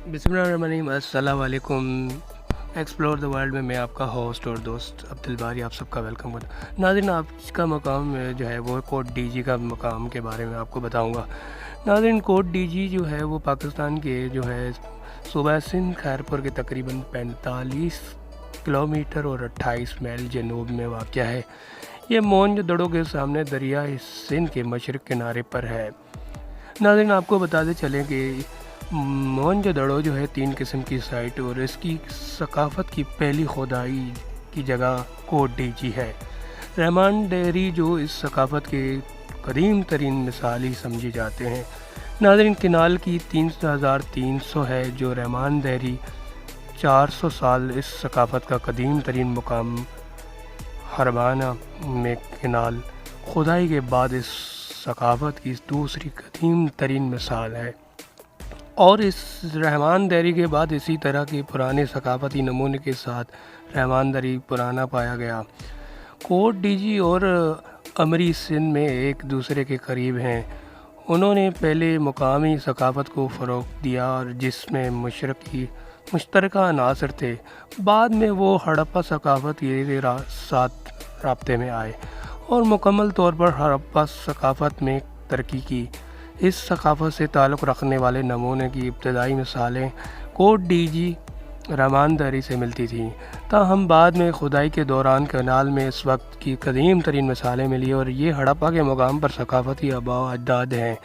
बिस्मिल्लाहिर्रहमानिर्रहीम। अस्सलाम वालेकुम। एक्सप्लोर द वर्ल्ड में मैं आपका होस्ट और दोस्त अब्दुल बारी आप सबका वेलकम करता हूँ। नाज़रीन, आज का मकाम जो है वो कोट डीजी का मकाम के बारे में आपको बताऊँगा। नाज़रीन, कोट डीजी जो है वो पाकिस्तान के जो है सूबा सिंध खैरपुर के तकरीबन 45 किलोमीटर और 28 मील जनूब में वाक़या है। ये मोहनजोदड़ो के सामने दरिया सिंध के मशरक़ किनारे पर है। नाज़रीन, आपको बताते चलें कि मोहनजोदड़ो जो है 3 किस्म की साइट और इसकी सकाफ़त की पहली खोदाई की जगह कोट डीजी है। रहमान डेयरी जो इस सकाफ़त के कदीम तरीन मिसाली समझी जाते हैं। नाज़रीन, किनाल की 3300 है जो रहमान डेयरी 400 साल इस सकाफ़त का कदीम तरीन मुकाम हरबाना में किनाल खुदाई के बाद इस सकाफ़त की दूसरी कदीम तरीन मिसाल है। और इस रहमान दरी के बाद इसी तरह के पुराने सकाफ़ती नमूने के साथ रहमान दरी पुराना पाया गया। कोट डीजी और अमरी सिंध में एक दूसरे के करीब हैं। उन्होंने पहले मुकामी सकाफ़त को फ़रोग़ दिया और जिसमें मशरक़ी मुश्तरका अनासर थे। बाद में वो हड़प्पा सकाफ़त के साथ राब्ते में आए और मुकम्मल तौर पर हड़प्पा सकाफ़त में तरक्की की। इस सकाफ़त से ताल्लुक़ रखने वाले नमूने की इब्तदाई मिसालें कोट डीजी रहमान दरी से मिलती थीं, ताहम बाद में खुदाई के दौरान कनाल में इस वक्त की कदीम तरीन मिसालें मिली और ये हड़प्पा के मकाम पर सकाफ़ती आबाओ अजदाद हैं।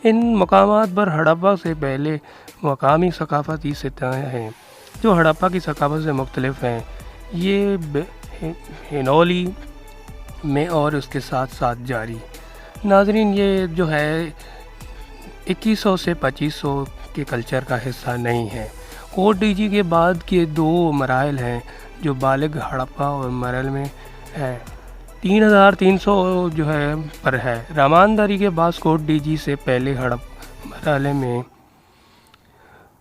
इन मकामात पर हड़प्पा से पहले मकामी सकाफ़ती सतहें हैं जो हड़प्पा की सकाफ़त से मुख्तलिफ हैं। ये हिनोली में और उसके साथ साथ जारी। नाज़रीन, ये जो है 2100 से 2500 के कल्चर का हिस्सा नहीं है। कोट डीजी के बाद के 2 मराइल हैं जो बालिग हड़प्पा और मरल में है। 3300 जो है पर है। रहमानदारी के बाद कोट डीजी से पहले हड़प मराले में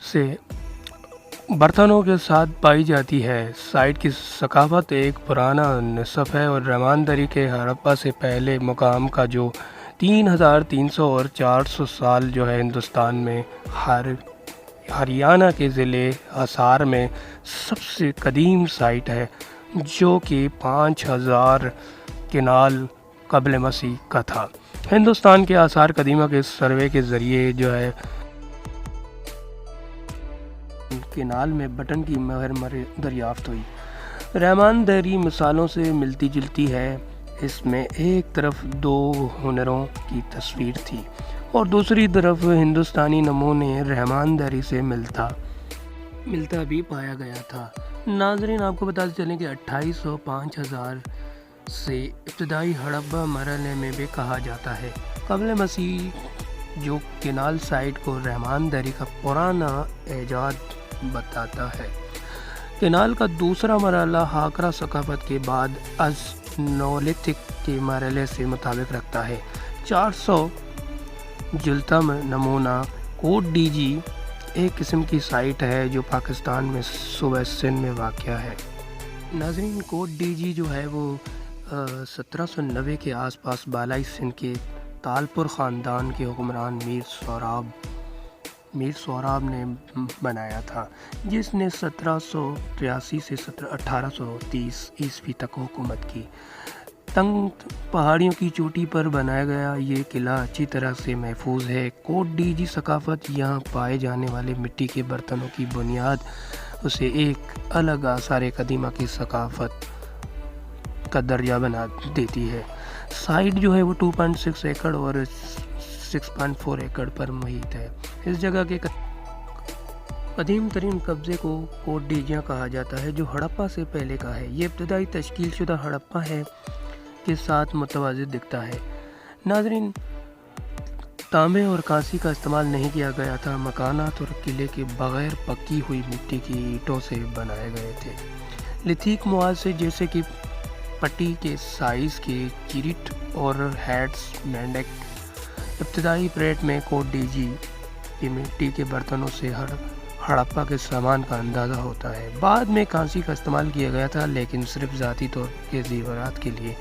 से बर्तनों के साथ पाई जाती है। साइट की सकाफ़त एक पुराना नस्ब है और रहमानदारी के हड़प्पा से पहले मुकाम का जो 3300 और 400 साल जो है हिंदुस्तान में हरियाणा के ज़िले हिसार में सबसे कदीम साइट है जो कि 5000 किनाल क़ब्ल मसीह का था। हिंदुस्तान के आसार कदीमा के सर्वे के ज़रिए जो है किनाल में बटन की महर दरियाफ्त हुई। रहमान दरी मिसालों से मिलती जुलती है। इसमें एक तरफ 2 हुनरों की तस्वीर थी और दूसरी तरफ हिंदुस्तानी नमूने रहमान दरी से मिलता भी पाया गया था। नाज़रीन, आपको बताते चलें कि 2800 5000 से इब्तदाई हड़प्पा मरहले में भी कहा जाता है क़ब्ल मसीह, जो किनाल साइट को रहमान दरी का पुराना एजाद बताता है। किनाल का दूसरा मरहला हाकरा सकाफ़त के बाद नोलिथिक के मरहले से मुताबिक रखता है। 400 जुलता नमूना कोट डीजी एक किस्म की साइट है जो पाकिस्तान में सूबा सिंध में वाक़या है। नाज़रीन, कोट डीजी जो है वो 1790 के आसपास बालाई सिंध के तालपुर ख़ानदान के हुक्मरान मीर सोहराब ने बनाया था, जिसने 1783 से 1830 ईस्वी तक हुकूमत की। तंग पहाड़ियों की चोटी पर बनाया गया ये किला अच्छी तरह से महफूज है। कोट डीजी सकाफ़त यहाँ पाए जाने वाले मिट्टी के बर्तनों की बुनियाद उसे एक अलग आसार कदीमा की सकाफ़त का दर्जा बना देती है। साइट जो है वो 2.6 एकड़ और 6.4 एकड़ पर मुहित है। इस जगह के कदीम तरीन कब्ज़े को कोट डीजिया कहा जाता है जो हड़प्पा से पहले का है। ये इब्तदाई तश्कील शुदा हड़प्पा है के साथ मुतवाज़िद दिखता है। नाज़रीन, तांबे और कांसी का इस्तेमाल नहीं किया गया था। मकानात और किले के बग़ैर पक्की हुई मिट्टी की ईंटों से बनाए गए थे। लिथिक मवाद से जैसे कि पट्टी के साइज़ के किरीट और हैट्स मेंढक। इब्तदाई परेड में कोट डीजी की मिट्टी के बर्तनों से हड़प्पा के सामान का अंदाज़ा होता है। बाद में कांसी का इस्तेमाल किया गया था, लेकिन सिर्फ ज़ाती तौर के ज़ेवरात के लिए।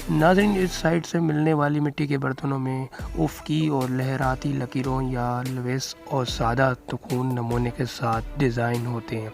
ناظرین، اس سائٹ سے ملنے والی مٹی کے برتنوں میں افقی اور لہراتی لکیروں یا لویس اور سادہ تکون نمونے کے ساتھ ڈیزائن ہوتے ہیں